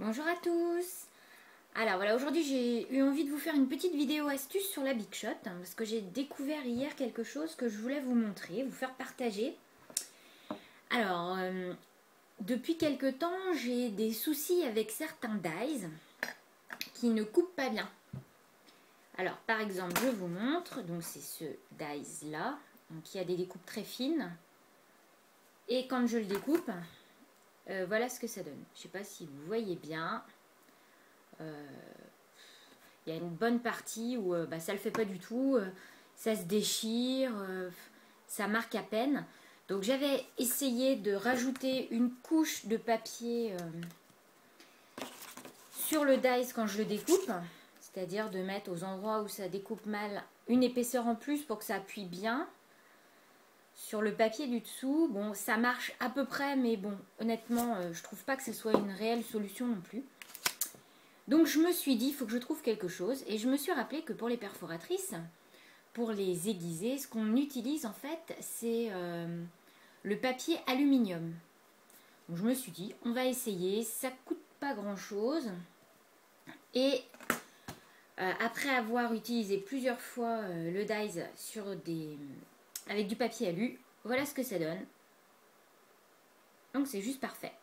Bonjour à tous. Alors voilà, aujourd'hui j'ai eu envie de vous faire une petite vidéo astuce sur la Big Shot parce que j'ai découvert hier quelque chose que je voulais vous montrer, vous faire partager. Alors, depuis quelque temps, j'ai des soucis avec certains dies qui ne coupent pas bien. Alors, par exemple, je vous montre, donc c'est ce dies là, qui a des découpes très fines. Et quand je le découpe, voilà ce que ça donne. Je ne sais pas si vous voyez bien. Il y a une bonne partie où ça le fait pas du tout, ça se déchire, ça marque à peine. Donc j'avais essayé de rajouter une couche de papier sur le dies quand je le découpe, c'est-à-dire de mettre aux endroits où ça découpe mal une épaisseur en plus pour que ça appuie bien sur le papier du dessous. Bon, ça marche à peu près, mais bon, honnêtement, je trouve pas que ce soit une réelle solution non plus. Donc je me suis dit, il faut que je trouve quelque chose. Et je me suis rappelé que pour les perforatrices, pour les aiguiser, ce qu'on utilise en fait, c'est le papier aluminium. Donc je me suis dit, on va essayer, ça coûte pas grand chose. Et après avoir utilisé plusieurs fois le dies avec du papier alu, voilà ce que ça donne. Donc c'est juste parfait.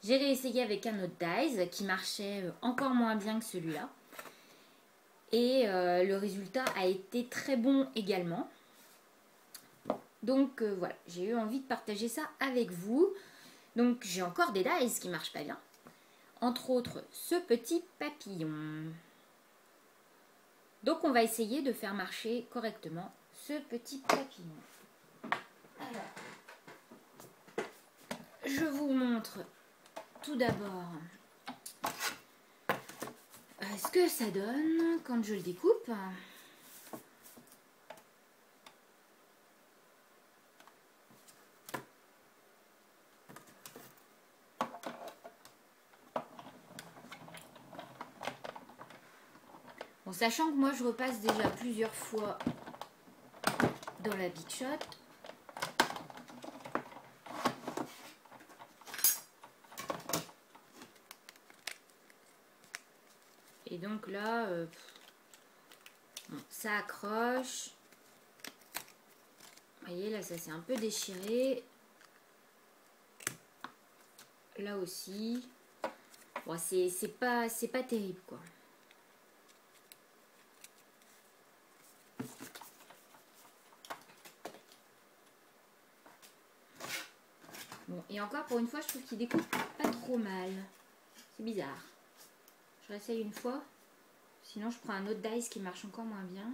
J'ai réessayé avec un autre dies qui marchait encore moins bien que celui-là. Et le résultat a été très bon également. Donc voilà, j'ai eu envie de partager ça avec vous. Donc j'ai encore des dies qui marchent pas bien. Entre autres, ce petit papillon. Donc on va essayer de faire marcher correctement ce petit papillon. Alors, je vous montre tout d'abord ce que ça donne quand je le découpe. Bon, sachant que moi je repasse déjà plusieurs fois dans la Big Shot. Et donc là, bon, ça accroche. Vous voyez, là, ça s'est un peu déchiré. Là aussi. Bon, c'est pas terrible, quoi. Bon, et encore, pour une fois, je trouve qu'il découpe pas trop mal. C'est bizarre. Je réessaye une fois. Sinon, je prends un autre dice qui marche encore moins bien.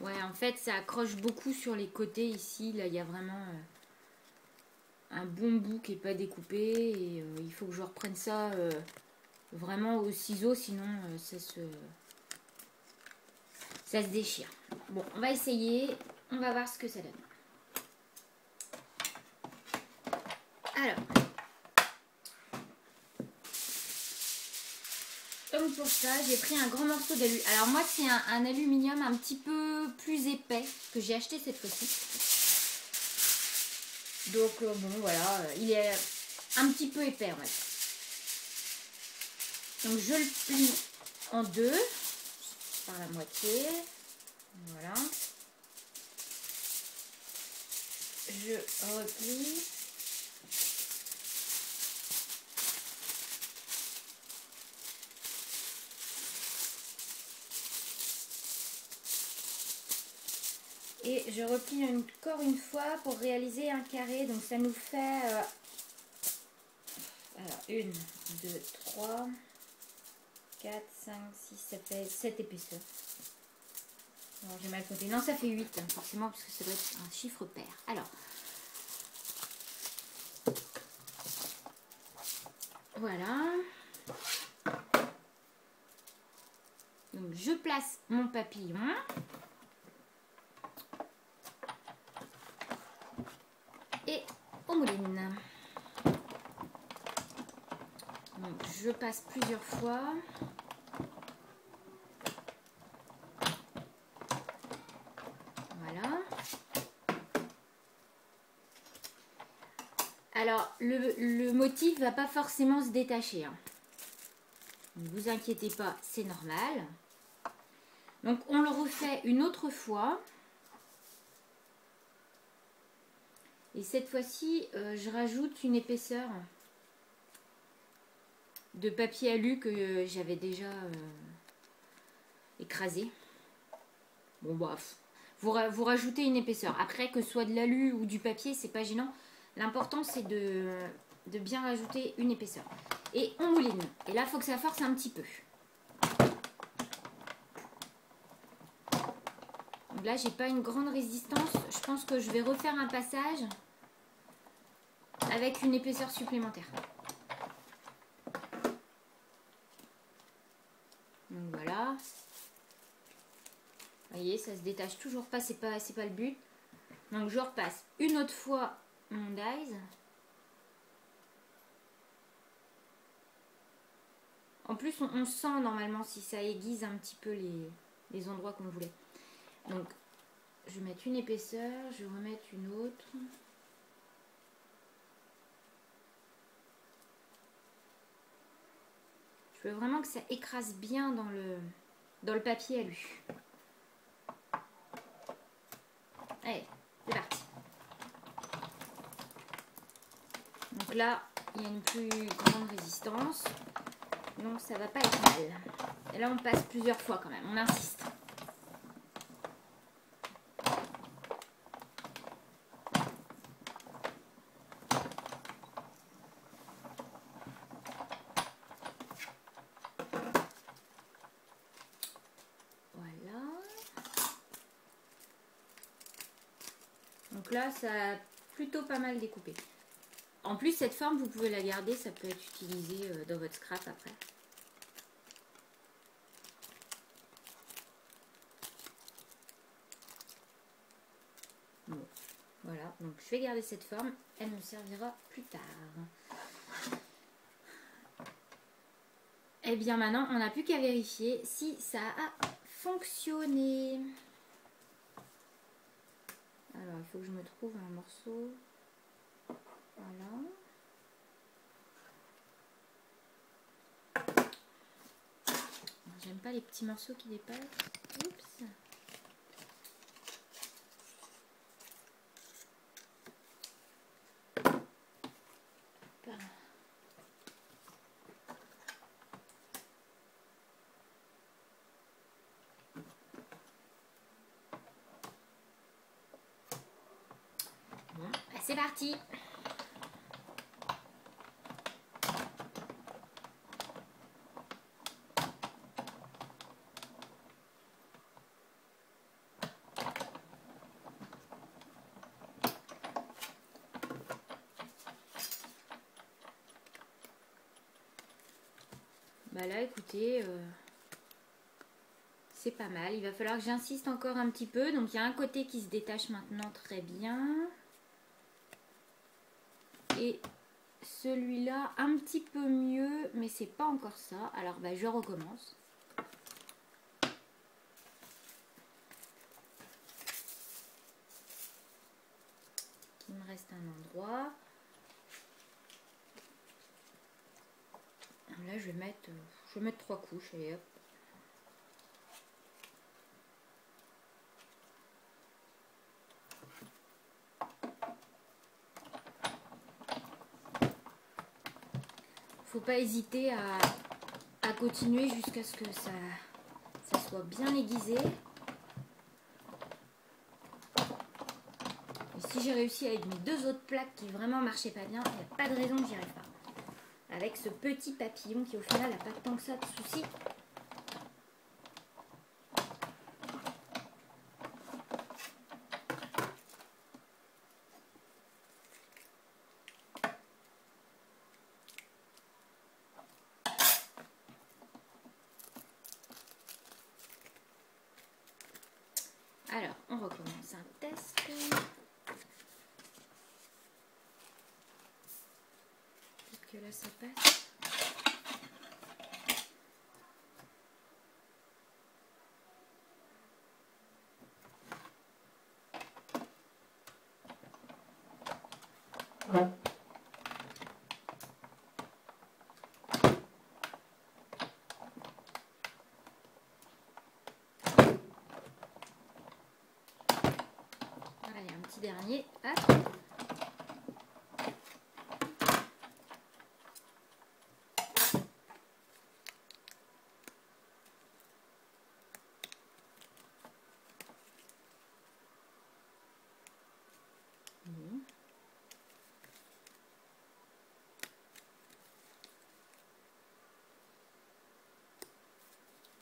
Ouais, en fait, ça accroche beaucoup sur les côtés ici. Là, il y a vraiment un bon bout qui n'est pas découpé. Et il faut que je reprenne ça vraiment au ciseau, sinon ça se déchire. Bon, on va essayer. On va voir ce que ça donne. Alors, comme pour ça, j'ai pris un grand morceau d'alu. Alors moi, c'est un aluminium un petit peu plus épais que j'ai acheté cette fois-ci. Donc bon, voilà, il est un petit peu épais, on va dire. Donc je le plie en deux, par la moitié. Voilà. Je replie. Et je replie encore une fois pour réaliser un carré. Donc ça nous fait alors 1, 2, 3, 4, 5, 6, ça fait 7 épaisseurs. Alors j'ai mal compté. Non, ça fait 8 hein, forcément, parce que ça doit être un chiffre pair. Alors, voilà. Donc je place mon papillon. mouline. Donc, je passe plusieurs fois. Voilà. Alors, le motif va pas forcément se détacher. Hein. Ne vous inquiétez pas, c'est normal. Donc, on le refait une autre fois. Et cette fois-ci, je rajoute une épaisseur de papier alu que j'avais déjà écrasé. Bon, bah, vous rajoutez une épaisseur. Après, que ce soit de l'alu ou du papier, c'est pas gênant. L'important, c'est de bien rajouter une épaisseur. Et on mouline. Et là, il faut que ça force un petit peu. Donc là, j'ai pas une grande résistance. Je pense que je vais refaire un passage avec une épaisseur supplémentaire. Donc voilà. Vous voyez, ça se détache toujours pas, c'est pas le but. Donc je repasse une autre fois mon dies. En plus, on sent normalement si ça aiguise un petit peu les endroits qu'on voulait. Donc, je vais mettre une épaisseur, je vais remettre une autre. Je veux vraiment que ça écrase bien dans le papier alu. Allez, c'est parti. Donc là, il y a une plus grande résistance. Donc ça va pas être mal. Et là, on passe plusieurs fois quand même, on insiste. Voilà. Donc là, ça a plutôt pas mal découpé. En plus, cette forme, vous pouvez la garder, ça peut être utilisé dans votre scrap après. Bon, voilà, donc je vais garder cette forme, elle me servira plus tard. Et bien maintenant, on n'a plus qu'à vérifier si ça a fonctionné. Alors, il faut que je me trouve un morceau. Voilà. J'aime pas les petits morceaux qui dépassent. Oups. Bon, bah c'est parti. Bah là, écoutez, c'est pas mal. Il va falloir que j'insiste encore un petit peu. Donc, il y a un côté qui se détache maintenant très bien. Et celui-là, un petit peu mieux, mais c'est pas encore ça. Alors, bah, je recommence. Il me reste un endroit. Là, je vais mettre 3 couches. Allez, hop. Faut pas hésiter à continuer jusqu'à ce que ça soit bien aiguisé. Et si j'ai réussi avec mes 2 autres plaques qui vraiment marchaient pas bien, il n'y a pas de raison que j'y arrive pas. Avec ce petit papillon qui au final n'a pas tant que ça de soucis. Alors, on recommence un test. que là ça passe. Voilà, il y a un petit dernier. Hop.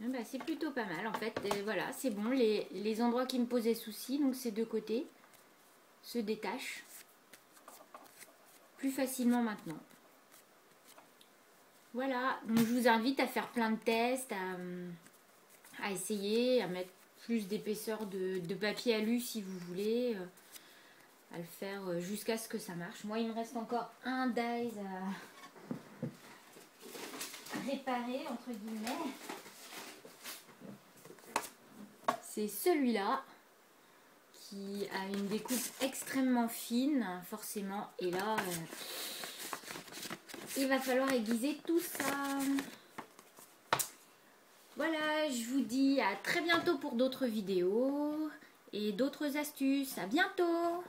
Bah, c'est plutôt pas mal en fait. Et voilà, c'est bon. Les endroits qui me posaient souci, donc ces deux côtés, se détachent plus facilement maintenant. Voilà, donc je vous invite à faire plein de tests, à essayer, à mettre plus d'épaisseur de papier alu si vous voulez, à le faire jusqu'à ce que ça marche. Moi, il me reste encore un dies à réparer, entre guillemets. C'est celui-là qui a une découpe extrêmement fine, forcément. Et là, il va falloir aiguiser tout ça. Voilà, je vous dis à très bientôt pour d'autres vidéos et d'autres astuces. À bientôt!